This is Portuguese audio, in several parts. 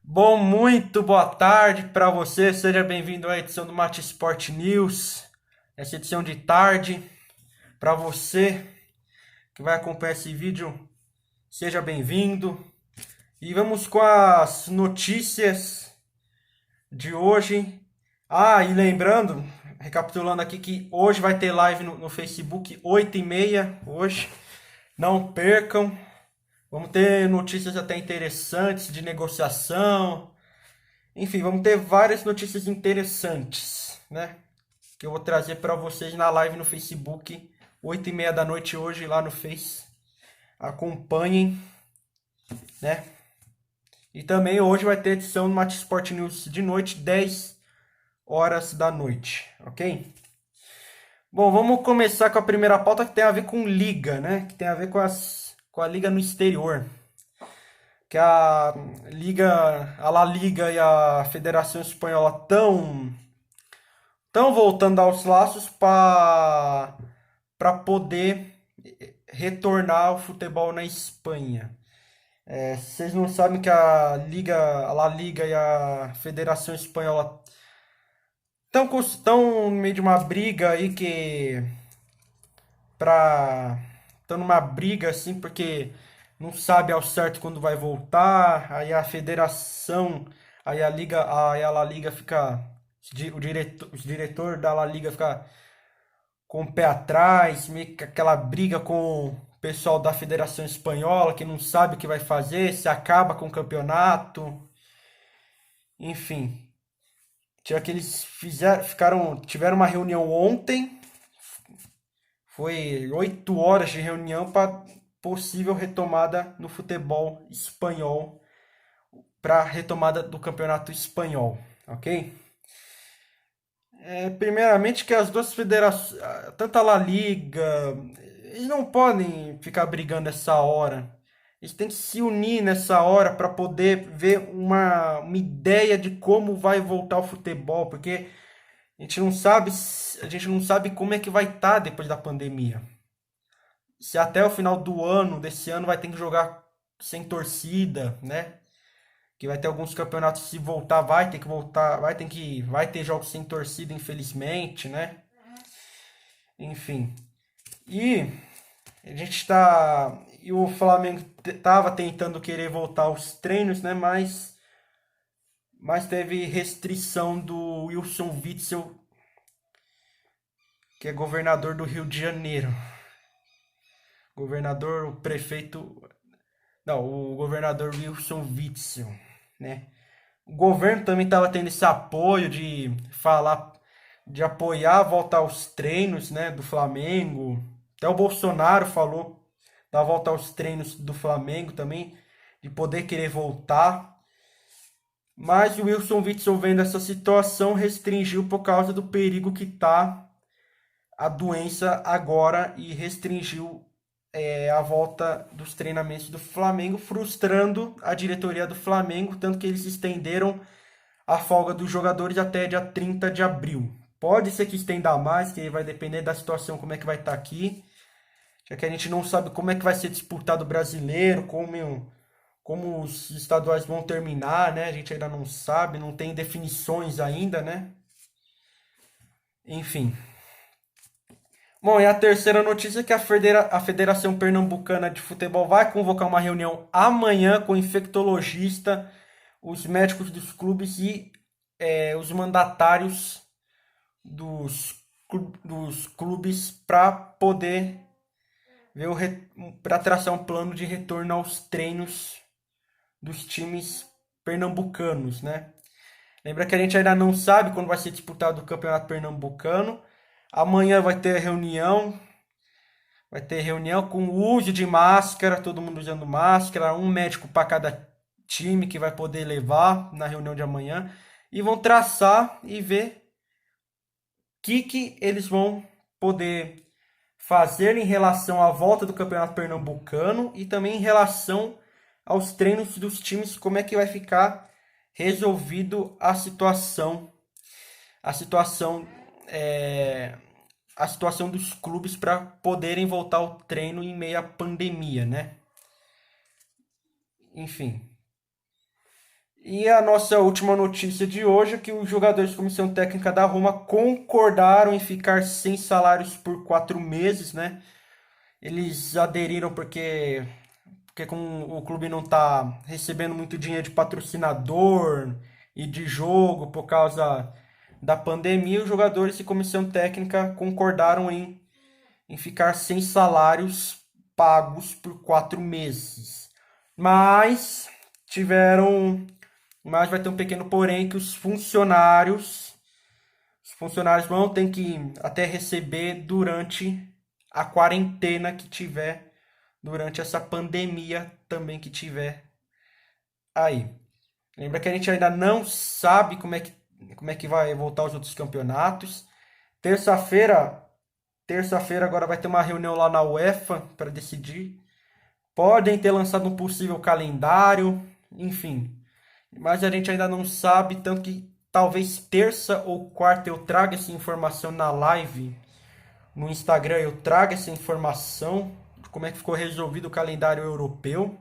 Bom, muito boa tarde para você. Seja bem-vindo à edição do Mate Sport News. Essa edição de tarde. Para você que vai acompanhar esse vídeo, seja bem-vindo. E vamos com as notícias de hoje. E lembrando, recapitulando aqui, que hoje vai ter live no Facebook, 8h30 hoje. Não percam. Vamos ter notícias até interessantes de negociação. Enfim, vamos ter várias notícias interessantes, né? Que eu vou trazer para vocês na live no Facebook, 8h30 da noite hoje lá no Face. Acompanhem, né? E também hoje vai ter edição do Mate Sport News de noite, 10 horas da noite, ok? Bom, vamos começar com a primeira pauta que tem a ver com liga, né? Que tem a ver com a liga no exterior. Que a La Liga e a Federação Espanhola estão voltando aos laços para poder retornar ao futebol na Espanha. Vocês não sabem que a La Liga e a Federação Espanhola estão no meio de uma briga aí estão numa briga assim porque não sabe ao certo quando vai voltar. Aí a Federação, aí a La Liga fica o diretor da La Liga fica com o pé atrás, meio que aquela briga com o pessoal da Federação Espanhola que não sabe o que vai fazer, se acaba com o campeonato. Enfim, tiveram uma reunião ontem, foi 8 horas de reunião para possível retomada no futebol espanhol, para retomada do campeonato espanhol, ok? Primeiramente que as duas federações, tanto a La Liga, eles não podem ficar brigando essa hora. Eles têm que se unir nessa hora para poder ver uma ideia de como vai voltar o futebol, porque a gente não sabe como é que vai estar depois da pandemia. Se até o final do ano, desse ano, vai ter que jogar sem torcida, né? Que vai ter alguns campeonatos, se voltar, vai ter que voltar, vai ter jogos sem torcida, infelizmente, né? Enfim. E a gente está, e o Flamengo estava tentando querer voltar aos treinos, né? Mas teve restrição do Wilson Witzel, que é governador do Rio de Janeiro. O prefeito, não, o governador Wilson Witzel, né? O governo também estava tendo esse apoio de apoiar a volta aos treinos, né, do Flamengo. Até o Bolsonaro falou da volta aos treinos do Flamengo também, de poder querer voltar. Mas o Wilson Witzel, vendo essa situação, restringiu por causa do perigo que está a doença agora e restringiu a volta dos treinamentos do Flamengo, frustrando a diretoria do Flamengo, tanto que eles estenderam a folga dos jogadores até dia 30 de abril. Pode ser que estenda mais, que vai depender da situação, como é que vai estar aqui, já que a gente não sabe como é que vai ser disputado o brasileiro, como os estaduais vão terminar, né? A gente ainda não sabe, não tem definições ainda, né? Enfim. Bom, e a terceira notícia é que a Federação Pernambucana de Futebol vai convocar uma reunião amanhã com o infectologista, os médicos dos clubes e os mandatários dos clubes para poder para traçar um plano de retorno aos treinos dos times pernambucanos, né? Lembra que a gente ainda não sabe quando vai ser disputado o Campeonato Pernambucano. Amanhã vai ter reunião com o uso de máscara, todo mundo usando máscara, um médico para cada time que vai poder levar na reunião de amanhã, e vão traçar e ver o que eles vão poder fazer em relação à volta do Campeonato Pernambucano e também em relação aos treinos dos times, como é que vai ficar resolvido a situação a situação a situação dos clubes para poderem voltar ao treino em meio à pandemia, né? Enfim. E a nossa última notícia de hoje é que os jogadores da comissão técnica da Roma concordaram em ficar sem salários por 4 meses, né? Eles aderiram porque como o clube não está recebendo muito dinheiro de patrocinador e de jogo por causa da pandemia, os jogadores e comissão técnica concordaram em ficar sem salários pagos por 4 meses. Tiveram, mas vai ter um pequeno porém que os funcionários vão ter que até receber durante a quarentena que tiver, durante essa pandemia também que tiver aí. Lembra que a gente ainda não sabe como é que vai voltar os outros campeonatos. Terça-feira, terça-feira agora vai ter uma reunião lá na UEFA para decidir. Podem ter lançado um possível calendário, enfim. Mas a gente ainda não sabe, tanto que talvez terça ou quarta eu traga essa informação na live no Instagram, eu trago essa informação de como é que ficou resolvido o calendário europeu.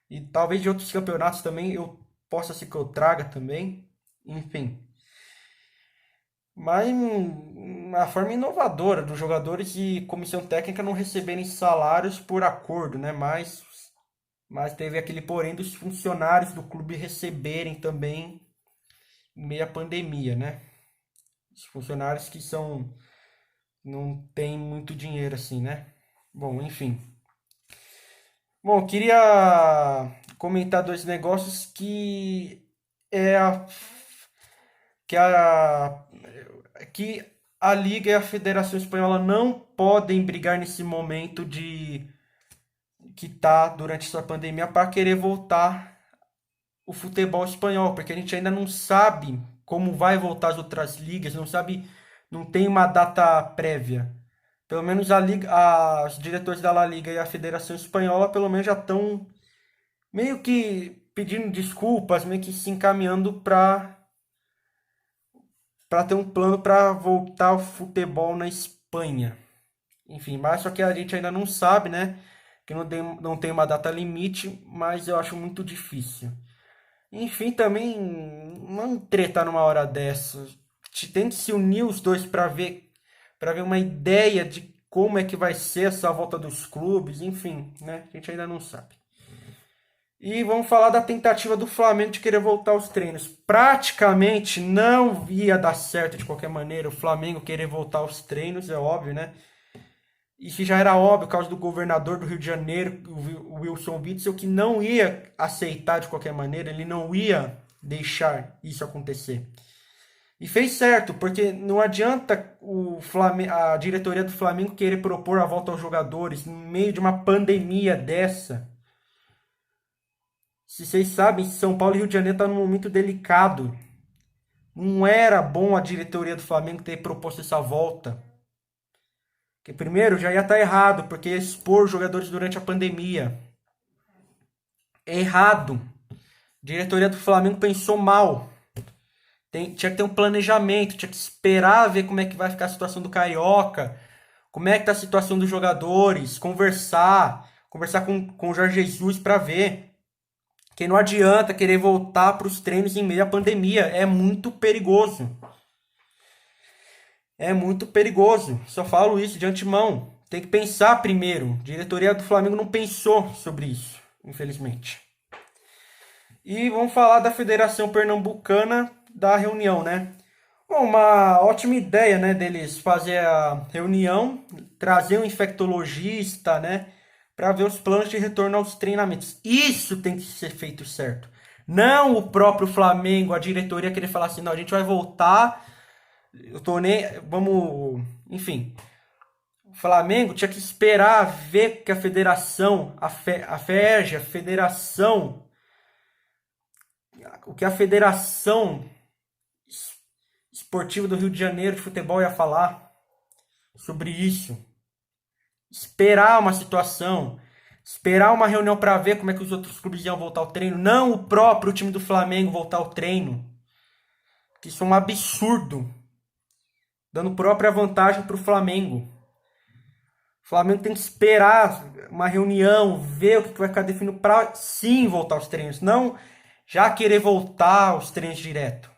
E talvez de outros campeonatos também eu possa ser que eu traga também. Enfim. Mas uma forma inovadora dos jogadores e comissão técnica não receberem salários por acordo, né? Mas teve aquele porém dos funcionários do clube receberem também em meio à pandemia, né? Os funcionários que não tem muito dinheiro assim, né? Bom, enfim. Bom, eu queria comentar dois negócios é a, que a que a Liga e a Federação Espanhola não podem brigar nesse momento de que tá durante essa pandemia para querer voltar o futebol espanhol, porque a gente ainda não sabe como vai voltar as outras ligas, não sabe, não tem uma data prévia. Pelo menos a Liga, os diretores da La Liga e a Federação Espanhola, pelo menos já estão meio que pedindo desculpas, meio que se encaminhando para ter um plano para voltar o futebol na Espanha. Enfim, mas só que a gente ainda não sabe, né? Que não tem uma data limite, mas eu acho muito difícil. Enfim, também não tretar numa hora dessa. Tente se unir os dois para ver uma ideia de como é que vai ser essa volta dos clubes, enfim, né? A gente ainda não sabe. E vamos falar da tentativa do Flamengo de querer voltar aos treinos. Praticamente não ia dar certo de qualquer maneira o Flamengo querer voltar aos treinos, é óbvio, né? Isso já era óbvio por causa do governador do Rio de Janeiro, o Wilson Witzel, que não ia aceitar de qualquer maneira, ele não ia deixar isso acontecer. E fez certo, porque não adianta a diretoria do Flamengo querer propor a volta aos jogadores no meio de uma pandemia dessa. Se vocês sabem, São Paulo e Rio de Janeiro estão num momento delicado. Não era bom a diretoria do Flamengo ter proposto essa volta. Porque primeiro já ia estar errado, porque ia expor os jogadores durante a pandemia. É errado. A diretoria do Flamengo pensou mal. Tinha que ter um planejamento, tinha que esperar ver como é que vai ficar a situação do Carioca, como é que tá a situação dos jogadores, conversar com o Jorge Jesus para ver. Que não adianta querer voltar para os treinos em meio à pandemia, é muito perigoso. É muito perigoso. Só falo isso de antemão. Tem que pensar primeiro. A diretoria do Flamengo não pensou sobre isso, infelizmente. E vamos falar da Federação Pernambucana da reunião, né? Bom, uma ótima ideia, né, deles fazer a reunião, trazer um infectologista, né, para ver os planos de retorno aos treinamentos. Isso tem que ser feito certo. Não o próprio Flamengo, a diretoria querer falar assim, não, a gente vai voltar, eu tô nem, vamos, enfim. O Flamengo tinha que esperar ver que a federação, a FERJ, a federação, o que a Federação Esportiva do Rio de Janeiro de futebol ia falar sobre isso. Esperar uma situação, esperar uma reunião para ver como é que os outros clubes iam voltar ao treino, não o próprio time do Flamengo voltar ao treino. que isso é um absurdo, dando própria vantagem para o Flamengo. O Flamengo tem que esperar uma reunião, ver o que vai ficar definido para sim voltar aos treinos, não já querer voltar aos treinos direto.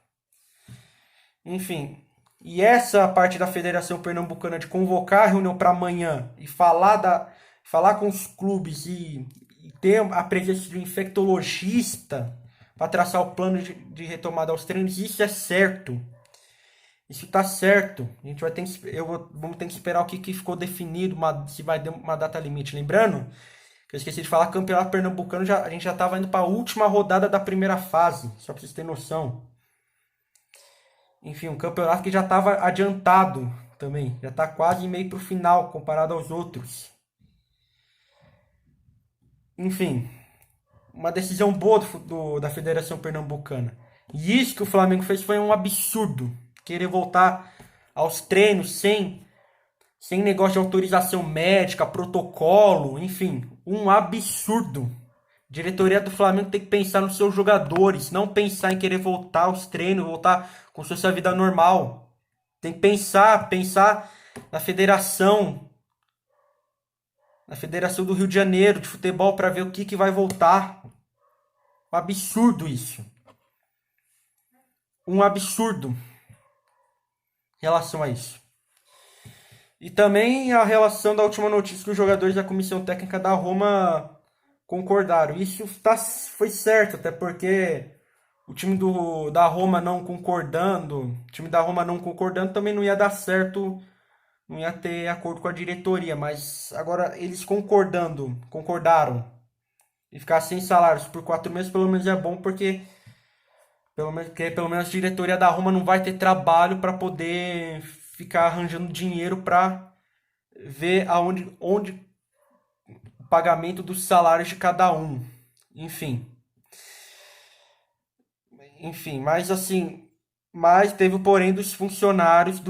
Enfim, e essa parte da Federação Pernambucana de convocar a reunião para amanhã e falar com os clubes e ter a presença de um infectologista para traçar o plano de retomada aos treinos, isso é certo. Isso tá certo. A gente vai ter que, vamos ter que esperar o que ficou definido, se vai ter uma data limite. Lembrando que eu esqueci de falar, Campeonato Pernambucano, a gente já estava indo para a última rodada da primeira fase, só para vocês terem noção. Enfim, um campeonato que já estava adiantado também, já está quase meio para o final comparado aos outros. Enfim, uma decisão boa da Federação Pernambucana. E isso que o Flamengo fez foi um absurdo. Querer voltar aos treinos sem negócio de autorização médica, protocolo, enfim, um absurdo. A diretoria do Flamengo tem que pensar nos seus jogadores, não pensar em querer voltar aos treinos, voltar com sua vida normal. Tem que pensar na federação do Rio de Janeiro de futebol para ver o que vai voltar. Um absurdo isso. Um absurdo em relação a isso. E também a relação da última notícia que os jogadores da comissão técnica da Roma concordaram. Isso foi certo, até porque o time da Roma não concordando, também não ia dar certo, não ia ter acordo com a diretoria, mas agora eles concordaram e ficar sem salários por 4 meses, pelo menos é bom, porque pelo menos a diretoria da Roma não vai ter trabalho para poder ficar arranjando dinheiro para ver aonde o pagamento dos salários de cada um. Enfim, mas teve o porém dos funcionários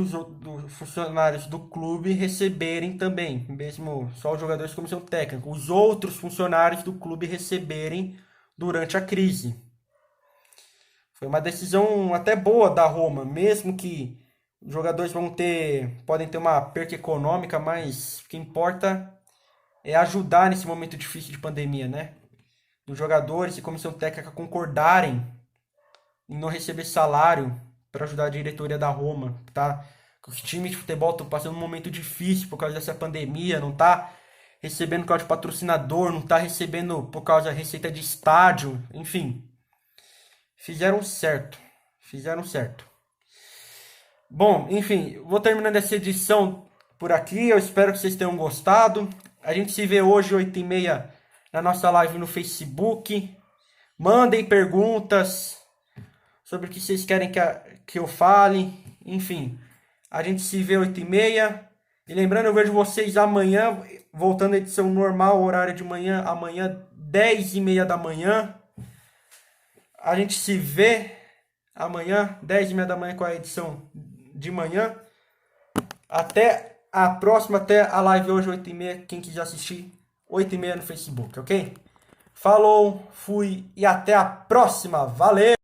funcionários do clube receberem também, mesmo só os jogadores de comissão técnica, os outros funcionários do clube receberem durante a crise. Foi uma decisão até boa da Roma, mesmo que os jogadores podem ter uma perca econômica, mas o que importa é ajudar nesse momento difícil de pandemia, né? Os jogadores e comissão técnica concordarem em não receber salário para ajudar a diretoria da Roma, tá? Os times de futebol estão passando um momento difícil por causa dessa pandemia, não tá recebendo por causa de patrocinador, não tá recebendo por causa da receita de estádio, enfim. Fizeram certo. Bom, enfim, vou terminando essa edição por aqui. Eu espero que vocês tenham gostado. A gente se vê hoje, 8h30, na nossa live no Facebook. Mandem perguntas sobre o que vocês querem que eu fale. Enfim, a gente se vê 8h30. E lembrando, eu vejo vocês amanhã, voltando à edição normal, horário de manhã, amanhã, 10h30 da manhã. A gente se vê amanhã, 10h30 da manhã, com a edição de manhã. Até a próxima, até a live hoje, 8h30. Quem quiser assistir, 8h30 no Facebook, ok? Falou, fui e até a próxima. Valeu!